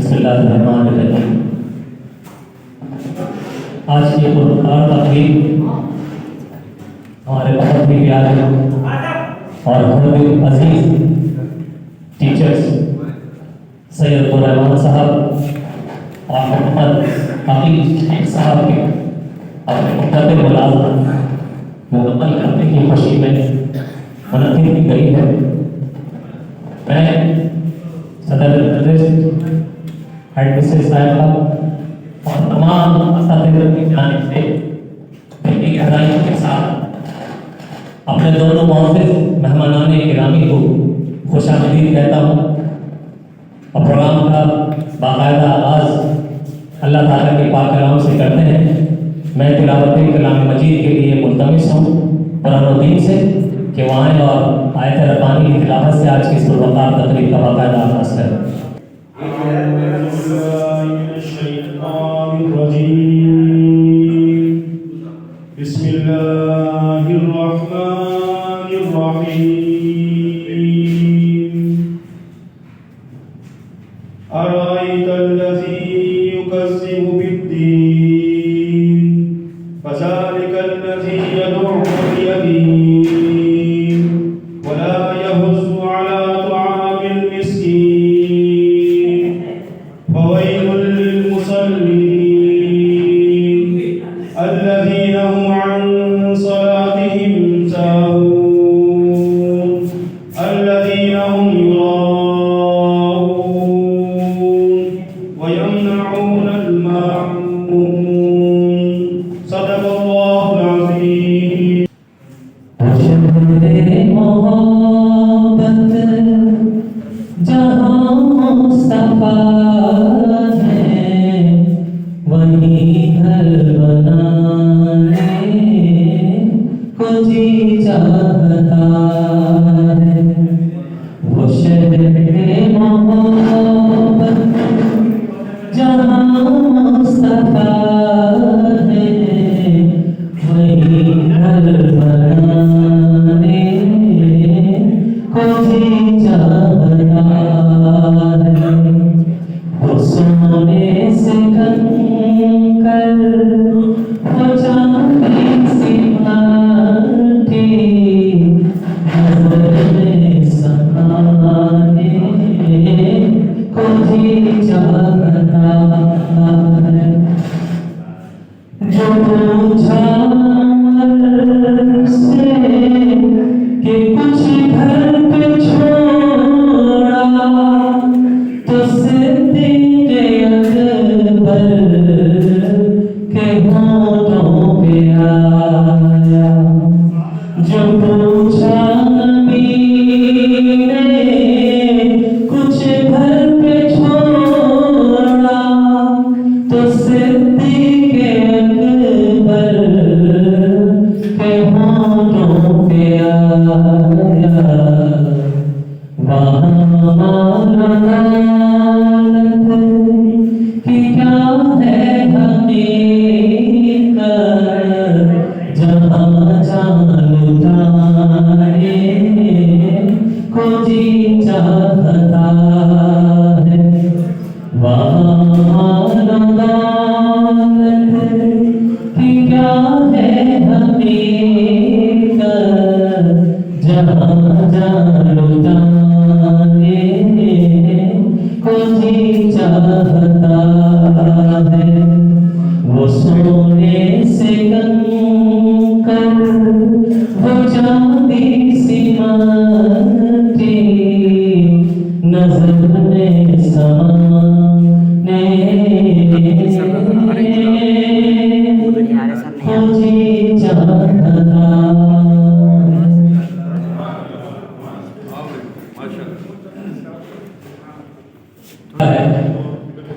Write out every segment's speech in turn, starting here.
बिस्मिल्लाहिर्रहमानिर्रहीम। आज की पुरस्कार तकरीब हमारे बहुत ही प्यारे और बहुत ही अजीज टीचर्स सैयद रहमान साहब और मोहम्मद हकीम शेख साहब के अपने मुद्दत मुलाज़ा मुकम्मल करने की खुशी में मुनक़्क़िद की गई है। मैं सदर प्रदेश हेड मिसेस साहिबा और तमाम असातिज़ा की जानिब से बड़ी गहराइयों के साथ अपने दोनों मुअज़्ज़िज़ मेहमानान गिरामी को खुशामदीद कहता हूँ और प्रोग्राम का बाकायदा आगाज़ अल्लाह ताला के पाक कलाम से करते हैं। मैं तिलावत कलाम मजीद के लिए मुल्तमिस हूँ कुरानुद्दीन से कि वो आएँ और आयत रब्बानी की तिलावत से आज की इस पुरवकार तकरीब का बाकायदा आगाज़ करें।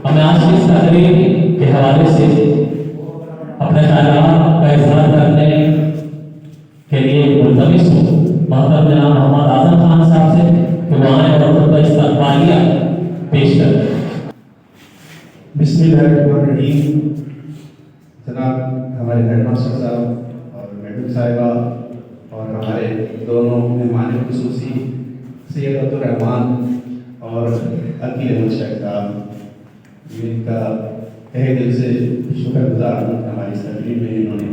हमें आज की इस तकरीर के हवाले से अपने ख्यालात का इज़हार करने के लिए मुल्तमिस हूँ मोहतरम जनाब मोहम्मद आज़म खान साहब से कि वो आए और खुतबा इस्तक़बालिया पेश करें। बिस्मिल्लाहिर्रहमानिर्रहीम। जनाब हमारे हेडमास्टर साहब और मैडम साहिबा और हमारे दोनों मेहमान खुसूसी सैयद अब्दुल रहमान और अकील अहमद शेख साहब, इनका तहे दिल से शुक्रगुजार हूँ हमारी इस तकरीब में इन्होंने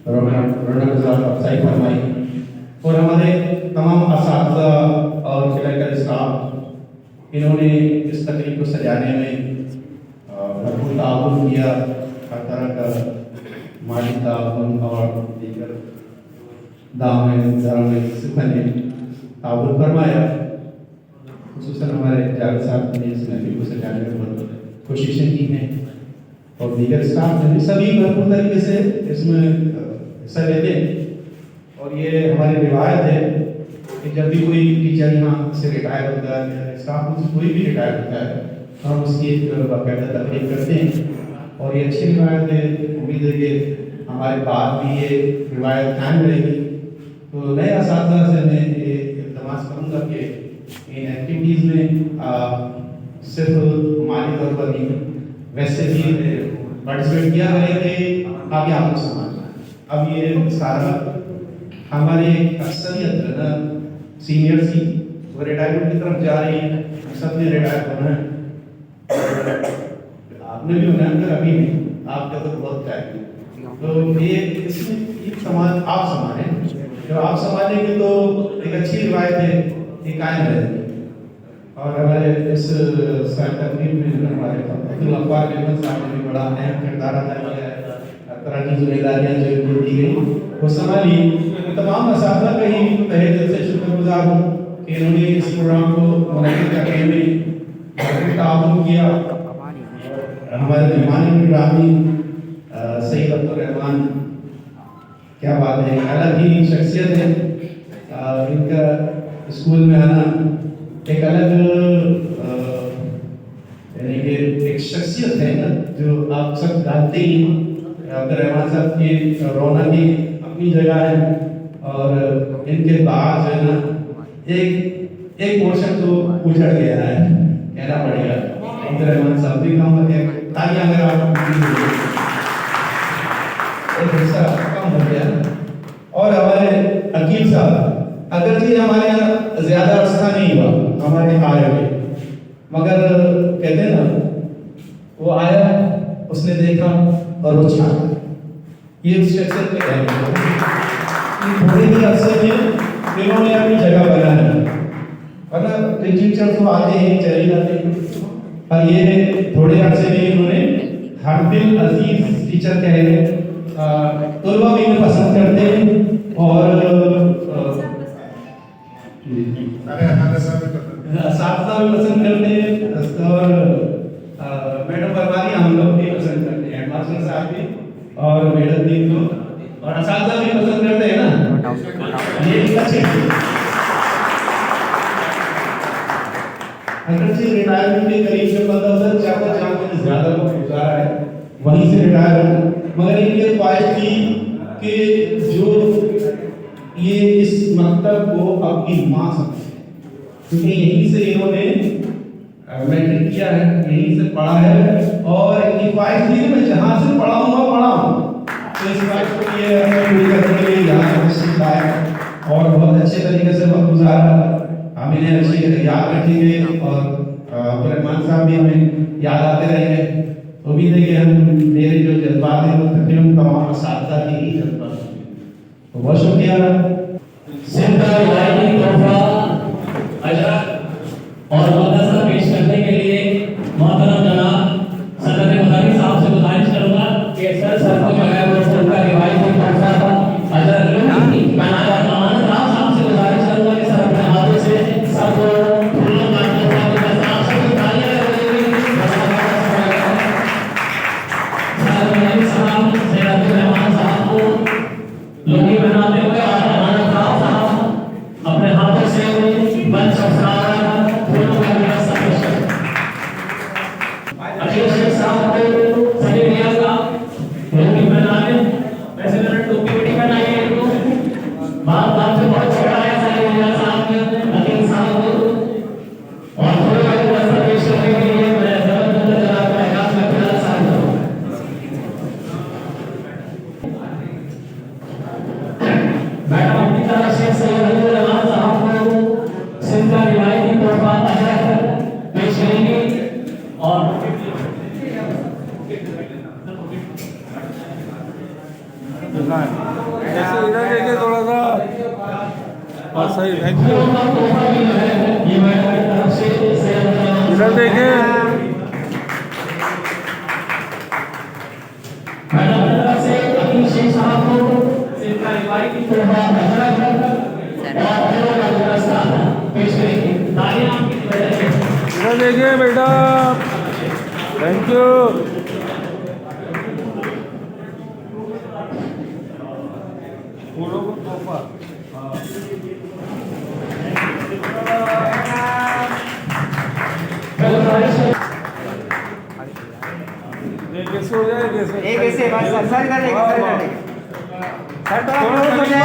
रौनक अफजाई फरमाई और हमारे तमाम असातिज़ा और क्लिनिकल स्टाफ इन्होंने इस तकरीब को सजाने में भरपूर ताउन किया, हर तरह का माली ताउन और दीगर दाम सिफने ताउन फरमाया। खुसूसन हमारे जावेद साहब ने इस महफिल को सजाने में बहुत कोशिशें की हैं और दीगर स्टाफ ने सभी भरपूर तरीके से इसमें हिस्सा लेते हैं। और ये हमारी रिवायत है कि जब भी कोई टीचर यहाँ से रिटायर होता है या स्टाफ में से कोई भी रिटायर होता है तो हम उसकी बाकायदा तकरीब करते हैं और ये अच्छी रिवायत है। उम्मीद है कि हमारे बाद भी ये रिवायत कायम रहेगी। तो नए असातिज़ा से मैं ये इल्तमास करूँगा कि इन एक्टिविटीज़ में सिर्फ माली तौर पर नहीं वैसे भी पार्टिसिपेट किया है कि काफ़ी आपको समाज अब ये सारा हमारी अक्सरियत है ना सीनियर्स की वो रिटायरमेंट की तरफ जा रही है, सबने रिटायर होना है, आपने भी होना है अभी नहीं, आपका तो बहुत टाइम। तो ये इसमें एक समाज आप संभालें, जब आप संभालेंगे तो एक अच्छी रिवायत है ये कायम रहेगी। और हमारे इस तकरीब में हमारे अब्दुल गफ्फार मेमन साहब ने भी बड़ा अहम किरदार अदा किया है। हर तरह की जिम्मेदारियाँ जो इनको दी गई वो संभाली। तमाम असातिज़ा का ही तहे दिल से शुक्रगुजार हूँ कि इन्होंने इस प्रोग्राम को मुनक़िद करने में भरपूर ताउन किया। हमारे मेहमान ग्रामी सैयद अब्दुल रहमान, क्या बात है, अलग ही शख्सियत है। इनका स्कूल में आना एक अलग यानी कि एक शख्सियत है ना जो आप सब जानते ही हैं। अब्दुल रहमान साहब की रौनक ही अपनी जगह है और इनके बाद जो है ना एक पोर्शन तो उजड़ गया है, कहना पड़ेगा। अब्दुल रहमान साहब भी कम है, ताकि अगर आप एक हिस्सा कम हो गया। और हमारे अकील साहब अगर जी हमारे यहाँ ज्यादा अरसा नहीं हुआ हमारे आए हुए, मगर कहते हैं ना वो आया, उसने देखा और वो छाया। ये उस शख्सियत के थोड़े ही अरसे में इन्होंने अपनी जगह बनाई, वरना टीचर तो आते हैं चले जाते हैं, पर ये थोड़े अरसे में इन्होंने हर दिल अजीज टीचर कह रहे तलबा भी इन्हें पसंद करते हैं और असातिज़ा भी पसंद करते हैं और मैडम परवारी हम लोग भी पसंद करते हैं, हेडमास्टर साहब भी और मैडम भी तो और असातिज़ा भी पसंद करते हैं ना। ये अच्छे अगर से रिटायरमेंट के करीब से 15 चाहता जहाँ मैंने ज़्यादा वक्त गुजारा है वहीं से रिटायर हूँ, मगर इनकी ख्वाहिश थी कि जो ये इस मकतब को अपनी माँ समझे, क्योंकि यहीं से इन्होंने मैट्रिक किया है, यहीं से पढ़ा है और इनकी ख्वाहिश थी कि मैं जहाँ से पढ़ा हूँ वहाँ पढ़ा हूँ। तो इस ख्वाहिश को ये पूरी करने के लिए यहाँ तशरीफ लाए और बहुत अच्छे तरीके से वक्त गुजारा। हम इन्हें अच्छी याद रखेंगे और अब्दुल रहमान साहब भी हमें याद आते रहेंगे। उम्मीद है कि हम मेरे जो जज्बात हैं वो तकरीबन तमाम असातिज़ा के ही जज्बात हैं। तो बहुत शुक्रिया। सिंधा रिवायती तोहफा अजरा और मदरसा पेश करने के लिए मोहतरम जनाब सदर मदानी साहब से गुजारिश करूंगा कि सर को जो है वो सिंधा रिवायती तोहफा अजरा बनाया अमानत राव साहब से गुजारिश करूंगा कि सर अपने हाथों से सबको फूलों का तोहफा देकर आप सबकी तालियां लगेंगी। साहब सैयद अब्दुल रहमान साहब को लोगी बनाते हुए और अमानत राव साहब अपने हाथों से बंच ऑफ फ्लावर फूलों का व्यवस्था पेश करें। अखिल शेख साहब को सभी रियाज साहब लोगी बनाने, वैसे मैंने टोपी भी बनाई है इनको, बात से बहुत छोटा है सभी रियाज साहब ने अखिल साहब को और फूलों का व्यवस्था पेश करने के लिए मैं जबरदस्त जनाब का एहसास करता साहब को मैडम अपनी तरफ से सैयद अब्दुल रहमान साहब को सिंधा रिवायती तोहफा अजरा पेश करेंगे और ऐसे इधर देखिए थोड़ा सा। और सही, थैंक यू। इधर देखिए। इधर देखिए बेटा, थैंक यू। फूलों को तोहफा। ये कैसे हो जाए, कैसे एक ऐसे बस सर इधर देखिए, सर इधर देखिए, सर थोड़ा क्लोज हो जाए।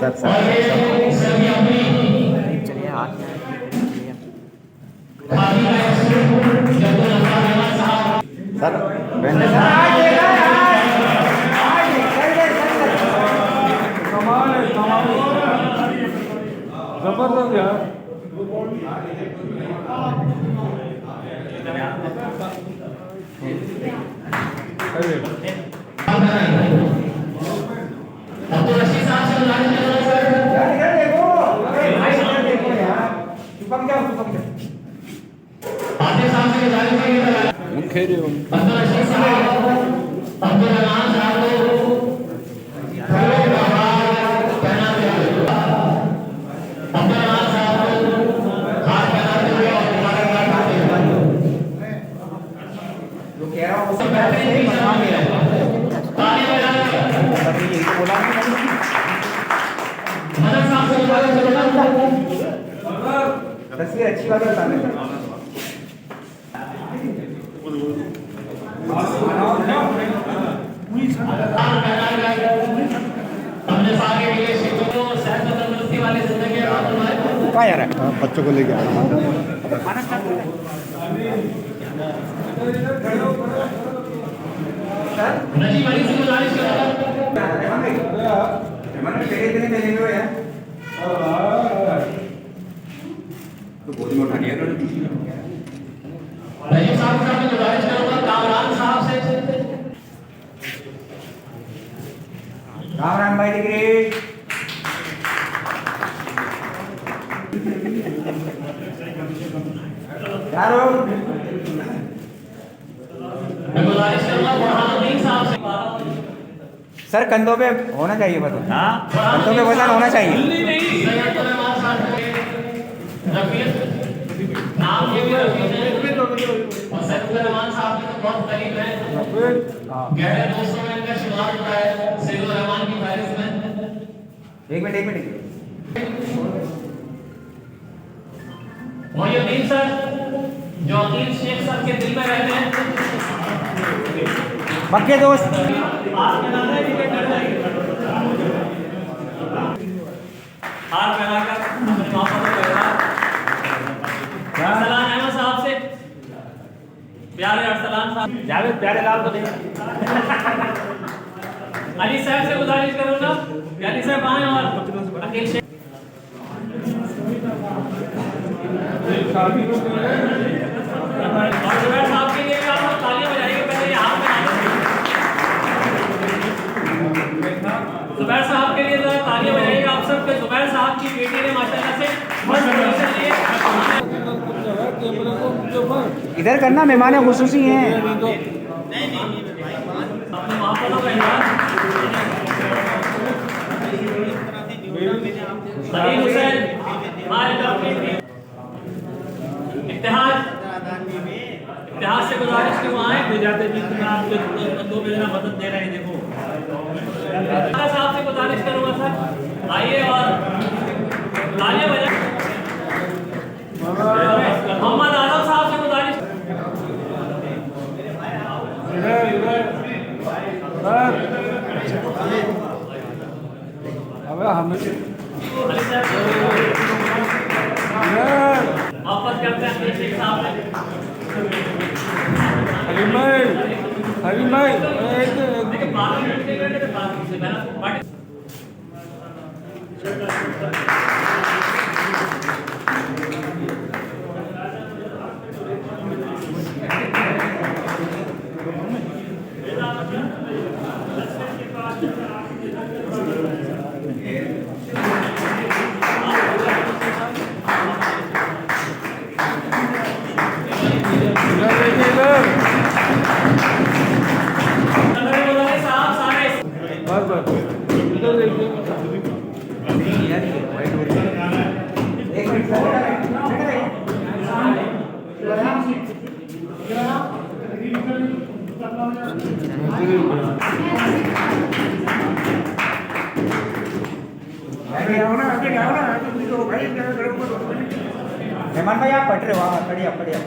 सर चलिए हाथ में सर कमाल है, कमाल है। जबरदस्त यार। इधर देखो, भाई इधर देखो यार, चिपक जाओ, चिपक जाओ। मुखेरी हो। जो कह रहा हूँ उसी तरह से बनवा के रखो। तभी यही तो बोला तस्वीर अच्छी बात है सामने। क्या यार है? बच्चों को लेके आना। राम राम भाई डिग्री। यारो सर कंधों पे होना चाहिए वजन। कंधों पे वजन होना चाहिए। गहरे दोस्तों में इनका शुमार होता है सैयदुर रहमान की फहरिस्त में। एक मिनट मोहिउद्दीन सर जो अकील शेख सर के दिल में रहते हैं। पक्के दोस्त। हार फैलाकर अपने मौसम को कहना अरसलान अहमद साहब से प्यारे अरसलान साहब जावेद प्यारे लाल को देंगे। अली साहब से गुजारिश करूंगा अली साहब आए और अकील शेख और जुबैर साहब के लिए आप लोग तालियां बजाइए। पहले ये हाथ में जुबैर साहब के लिए जरा तालियां बजाइएगा आप सब के। जुबैर साहब की बेटी ने माशाल्लाह से फर्स्ट पोजीशन ली है। इधर करना, मेहमान खुसूसी हैं। अपने मोहब्बतों का इजहार सलीम हुसैन मालिक अपनी इत्तेहाद से गुजारिश की वो आए जाते जी आपके दो महीना मदद दे रहे हैं। देखो साहब से गुजारिश करूंगा सर आइए और तालियां बजाएं। मोहम्मद आजम साहब से गुजारिश अबे हमें वापस करते हैं अखिलेश शेख साहब ने। हरिमाई देखिए 12 मिनट के लिए बात से मैंने मेहमान भाई आप पढ़ रहे हो, हाँ पढ़िए पढ़िए।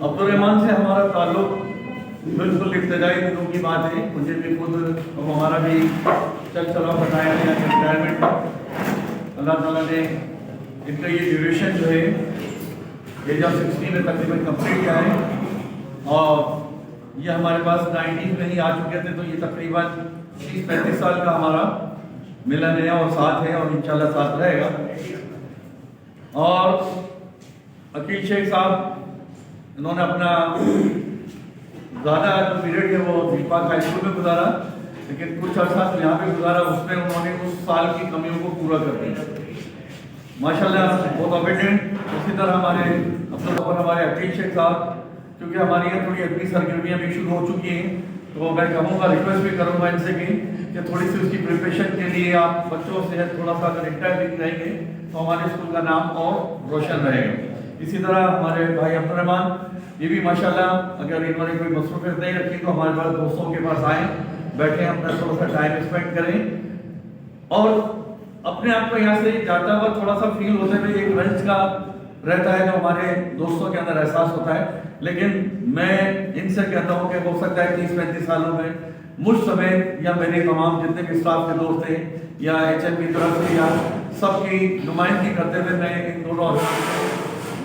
अब्दुल रहमान से हमारा ताल्लुक बिल्कुल इब्तदाई दिनों की बात है। मुझे भी खुद और हमारा भी चल चला बताया गया रिटायरमेंट का। अल्लाह ताला ने इनका ये ड्यूरेशन जो है एज ऑफ 60 में तकरीबन कंप्लीट किया है और ये हमारे पास 90 में ही आ चुके थे, तो ये तकरीबन 30-35 साल का हमारा मिलन है और साथ है और इंशाल्लाह साथ रहेगा। और अकील शेख साहब इन्होंने अपना ज़्यादा जो पीरियड है वो दीपाक हाई स्कूल में गुजारा, लेकिन कुछ अर्सा यहाँ पे गुजारा, उसमें उन्होंने उस साल की कमियों को पूरा कर दिया माशाल्लाह, बहुत ऑबिडेंट। उसी तरह हमारे और हमारे अकील शेख साहब, क्योंकि हमारी यहाँ थोड़ी अपनी सरगर्मियाँ भी शुरू हो चुकी हैं, तो मैं कहूँगा, रिक्वेस्ट भी करूँगा इनसे कि थोड़ी सी उसकी प्रिपरेशन के लिए आप बच्चों से थोड़ा सा अगर इंटरव्यू रहेंगे तो हमारे स्कूल का नाम और रोशन रहेगा। इसी तरह हमारे भाई अब्दुल रहमान, ये भी माशाल्लाह अगर इन्होंने कोई मसरूफियत नहीं रखी तो हमारे पास दोस्तों के पास आए, बैठे, अपना थोड़ा सा टाइम स्पेंड करें और अपने आप को यहाँ से जाता हुआ थोड़ा सा फील होता है, एक रंज का रहता है जो हमारे दोस्तों के अंदर एहसास होता है। लेकिन मैं इनसे कहता हूँ कि हो सकता है 30-35 सालों में मुझ समय या मेरे तमाम जितने भी स्टाफ के दोस्त थे या HM की तरफ से या सबकी नुमाइंदगी करते हुए मैं इन दोनों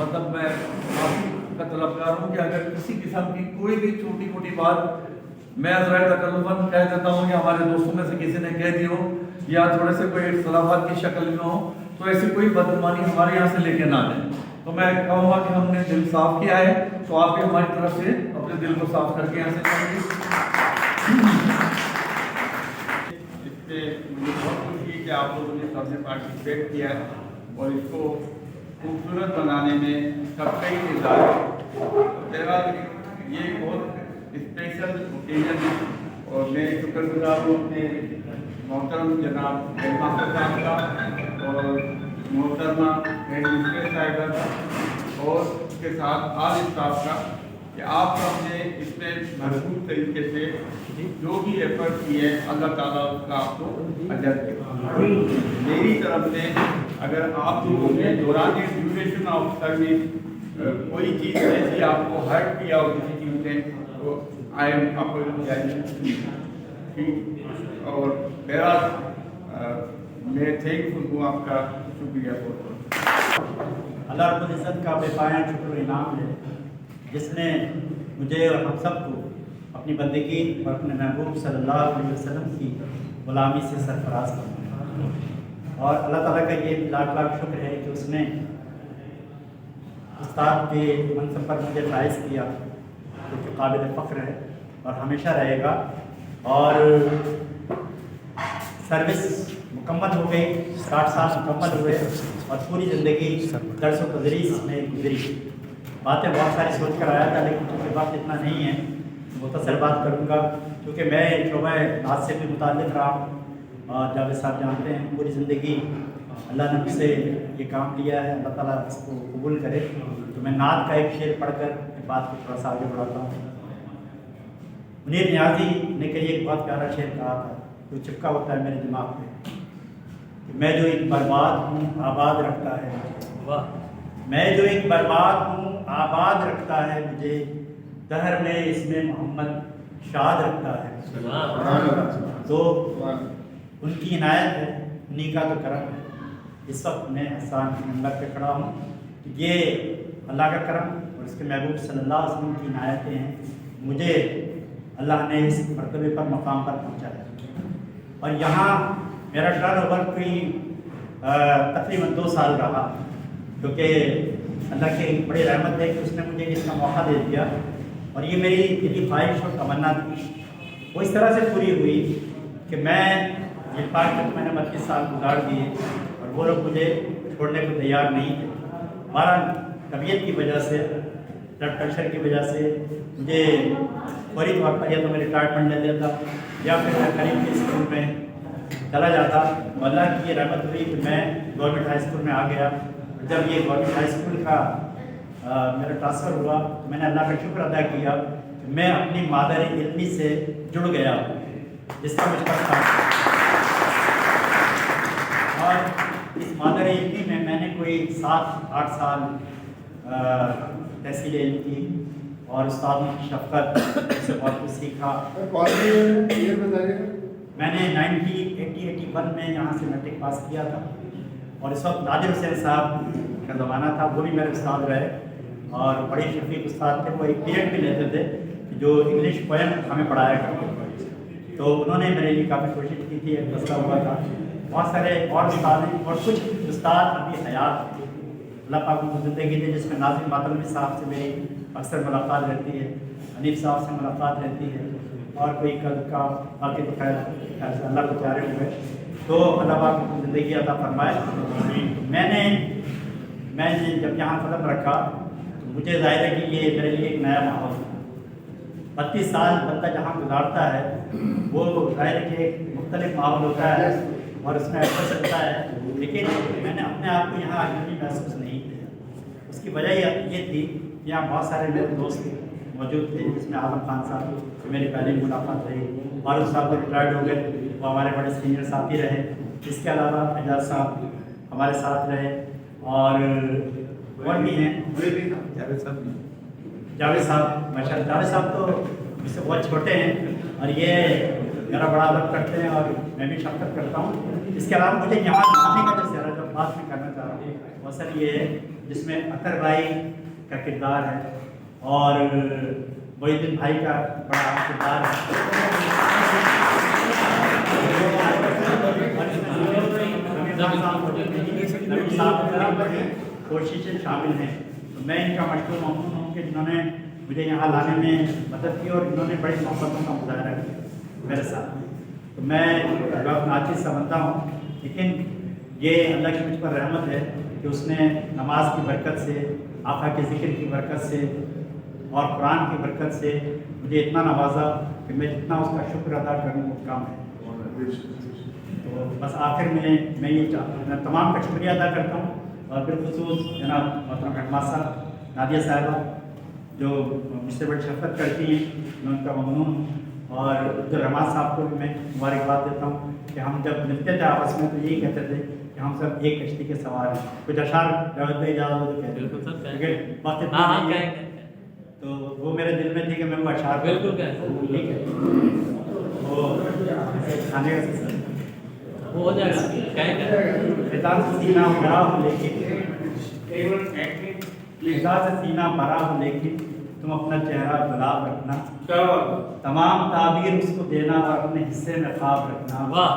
मतलब मैं माफी का तलबगार हूँ कि अगर किसी किस्म की कोई भी छोटी मोटी बात मैं ज़रा तकल्लुफ़न कह देता हूँ या हमारे दोस्तों में से किसी ने कह दी हो या थोड़े से कोई इख्तलाफात की शक्ल में हो, तो ऐसी कोई बदगुमानी हमारे यहाँ से लेके ना जाए। तो मैं कहूँगा कि हमने दिल साफ किया है, तो आप भी हमारी तरफ से अपने दिल को साफ करके यहाँ से जाएंगे। इससे मुझे बहुत खुशी है कि आप लोगों ने सबने पार्टिसिपेट किया है और इसको खूबसूरत बनाने में सबका ही किरदार है। ये बहुत स्पेशल ओकेजन है और मैं शुक्रगुजार हूँ अपने मोहतरम जनाब हेडमास्टर साहब का और मोहतरमा हेड मिस्ट्रेस साहिबा और उसके साथ आल स्टाफ का कि आप सबने इसमें भरपूर तरीके से जो भी एफर्ट किए अल्लाह ताला उसका आपको अजर दे। मेरी तरफ से अगर आप लोगों ने दौरान ड्यूरेशन ऑफ सर्विस कोई चीज़ ऐसी आपको हर्ट किया हो किसी चीज़ से, तो आई एम अपोलोजाइजिंग। ठीक, और मेरा मैं थैंकफुल हूँ, आपका शुक्रिया बहुत। अल्लाह रब्बुल इज़्ज़त का बेपाया शुक्र इनाम है जिसने मुझे और हम सबको अपनी बंदगी और अपने महबूब सल्लल्लाहु अलैहि वसल्लम की गुलामी से सरफराज करना। और अल्लाह ताला का ये लाख लाख शुक्र है कि उसने उस्ताद के मनसब पर मुझे फाइज किया, जो कि काबिल फ़ख्र है और हमेशा रहेगा। और सर्विस मुकम्मल हो गई, 60 साल मुकम्मल हुए और पूरी ज़िंदगी दर्स व तदरीस में गुजरी। बातें बहुत सारी सोच कर आया था, लेकिन चूँकि वक्त इतना नहीं है, मुख्तसर बात करूँगा, क्योंकि मैं शोबा नात से भी मुताल्लिक़ रहा हूँ और जावेद साहब जानते हैं पूरी ज़िंदगी अल्लाह ने मुझसे ये काम लिया है, अल्लाह ताला इसको कबूल करे। तो मैं नात का एक शेर पढ़कर बात को थोड़ा सा आगे बढ़ाता हूँ। मुनीर नियाज़ी ने कहीं एक बहुत प्यारा शेर कहा था, जो चिपका होता है मेरे दिमाग में, कि मैं जो एक बर्बाद हूँ आबाद रखता है, वाह, मैं जो एक बर्बाद हूँ आबाद रखता है मुझे, दहर में इसमें मोहम्मद शाद रखता है। तो उनकी इनायत है, उन्हीं का तो करम है। इस वक्त मैं हसन नंबर पे खड़ा हूँ। ये अल्लाह का करम और इसके महबूब सल्लल्लाहु अलैहि वसल्लम की इनायतें हैं। मुझे अल्लाह ने इस मरतबे पर मकाम पर पहुँचाया और यहाँ मेरा टर्न ओवर कोई तकरीबन 2 साल रहा, क्योंकि अल्लाह की बड़ी रहमत है कि उसने मुझे इसका मौका दे दिया। और ये मेरी दिली ख्वाहिश और तमन्ना थी, वो इस तरह से पूरी हुई कि मैं ये पाक में तो मैंने 32 साल गुजार दिए और वो लोग मुझे छोड़ने को तैयार नहीं थे। हमारा तबीयत की वजह से, ब्लड प्रेशर की वजह से मुझे फौरी तौर पर या तो मैं रिटायरमेंट ले लेता या फिर मैं करीब के स्कूल में चला जाता। अल्लाह की ये रहमत हुई कि मैं गवर्नमेंट हाई स्कूल में आ गया। जब ये गवर्नमेंट हाई स्कूल का मेरा ट्रांसफ़र हुआ तो मैंने अल्लाह का शुक्र अदा किया कि मैं अपनी मादर इल्मी से जुड़ गया, जिसका मुझ पर था। और इस मादर इल्मी में मैंने कोई 7-8 साल तहसील इल्म की और उस्तादों की शफ़क़त से बहुत कुछ सीखा। मैंने 1981 में यहाँ से मैट्रिक पास किया था और इस वक्त नादिर हुसैन साहब का ज़माना था, वो भी मेरे उस्ताद रहे और बड़े शफीक उस्ताद थे। वो एक पीरियड भी लेते थे जो इंग्लिश पोएम हमें पढ़ाया करते थे, तो उन्होंने मेरे लिए काफ़ी कोशिश की थी, एक मसला हुआ था। बहुत सारे और उस्ताद हैं और कुछ उस्ताद अभी हयात थे, अल्लाह पाक उनको ज़िंदगी दे, जिसमें नाज़िम मातलवी साहब से मेरी अक्सर मुलाकात रहती है, हनीफ साहब से मुलाकात रहती है और कोई कल का बाकी तो खैर अल्लाह को प्यारे हुए, तो अल्लाह पाक उनको ज़िंदगी अता फरमाए। मैंने जब यहाँ कदम रखा तो मुझे ज़ाहिर है कि ये मेरे लिए एक नया माहौल था। 32 साल बंदा जहाँ गुजारता है वो ज़ाहिर है कि एक मुख्तलिफ माहौल होता है और उसमें अच्छा चलता है, लेकिन मैंने अपने आप को यहाँ अजनबी महसूस नहीं किया। उसकी वजह ये थी कि यहाँ बहुत सारे मेरे दोस्त मौजूद थे, जिसमें आलम खान साहब मेरी पहली मुलाकात रही, मारूफ साहब रिटायर्ड हो गए, वो हमारे बड़े सीनियर साथी रहे। इसके अलावा एजाज साहब हमारे साथ रहे और भी हैं जावेद साहब। माशाअल्लाह जावेद साहब तो मुझसे बहुत छोटे हैं और ये मेरा बड़ा अदब करते हैं और मैं भी शफ़क़त करता हूँ। इसके अलावा मुझे यहाँ आने का जो ज़रा जब बात में करना चाह रहा हूँ वो असल ये है जिसमें अतर भाई का किरदार है और मोहिद्दीन भाई का बड़ा किरदार है, कोशिशें शामिल हैं। तो मैं इनका मशहूर ममनून हूँ कि जिन्होंने मुझे यहाँ लाने में मदद की और इन्होंने बड़ी मोहब्बतों का मुजाहरा किया मेरे साथ। तो मैं बहुत नाचिज़ समझता हूँ, लेकिन ये अल्लाह की मुझ पर रहमत है कि उसने नमाज की बरकत से, आका के ज़िक्र की बरकत से और कुरान की बरकत से मुझे इतना नवाजा कि मैं जितना उसका शुक्र अदा करूँ वो कम है। तो बस आखिर में मैं ये मैं तमाम का शुक्रिया अदा करता हूँ और बिलखुसूस जनाब मोहतरम हेडमास्टर नादिया साहिबा जो मुझसे बड़ी शफ़क़त करती हैं, मैं उनका ममनून और रहमान साहब को भी मैं मुबारकबाद देता हूँ कि हम जब मिलते थे आपस में तो यही कहते थे कि हम सब एक कश्ती के सवार हैं। कुछ अशार जावेद भाई इजाज़त हो तो कहते हैं, तो वो मेरे दिल में थी कि मैं वो अशार बिल्कुल ठीक है वो खाने का वो हो जाएगा सीना भरा हो लेकिन तुम अपना चेहरा गुलाब रखना, तमाम ताबीर उसको देना और अपने हिस्से में ख्वाब रखना। वाह,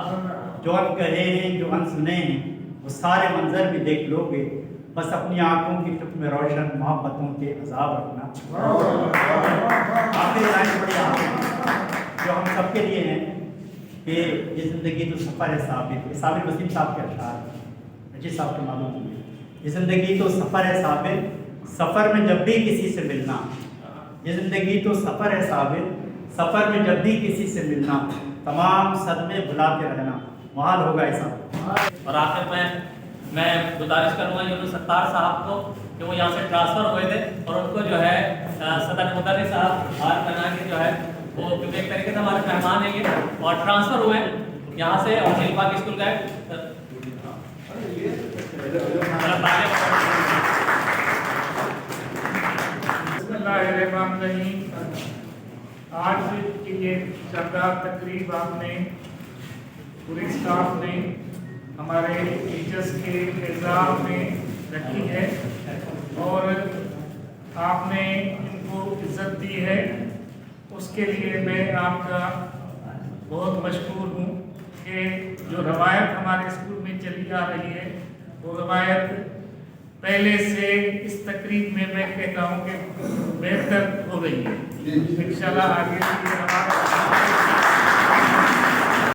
जो अन कहे हैं जो अन सुने हैं वो सारे मंजर भी देख लोगे, बस अपनी आंखों की टुक में रोशन मोहब्बतों के अजाब रखना। आखिरी लाइन बड़ी जो हम सबके लिए हैं कि ये ज़िंदगी तो सफ़र है साबिर, साबिर वसीम साहब के अशार अजीत साहब के मालूम होंगे। ये ज़िंदगी तो सफ़र है साबिर, सफ़र में जब भी किसी से मिलना। ये ज़िंदगी तो सफ़र है साबिर, सफ़र में जब भी किसी से मिलना, तमाम सदमे भुलाते रहना, मुहाल होगा ऐसा। और आखिर में मैं गुजारिश करूँगा यूनुस सत्तार साहब को कि वो यहाँ से ट्रांसफ़र हुए थे और उनको जो है सदर मुदर्रिस साहब हार बना के जो है वो, क्योंकि एक तरीके से हमारे मेहमान हैं ये, और ट्रांसफ़र हुए यहाँ से और शिल्पा की स्कूल गए। आज की ये शानदार तकरीब आपने पूरे स्टाफ ने हमारे टीचर्स के एग्ज़ाम में रखी है और आपने इनको इज्जत दी है, उसके लिए मैं आपका बहुत मशहूर हूँ कि जो रवायत हमारे स्कूल में चली आ रही है वो रवायत पहले से इस तकरीब में मैं कहता हूँ कि बेहतर हो गई है। इंशाल्लाह आगे भी हमारा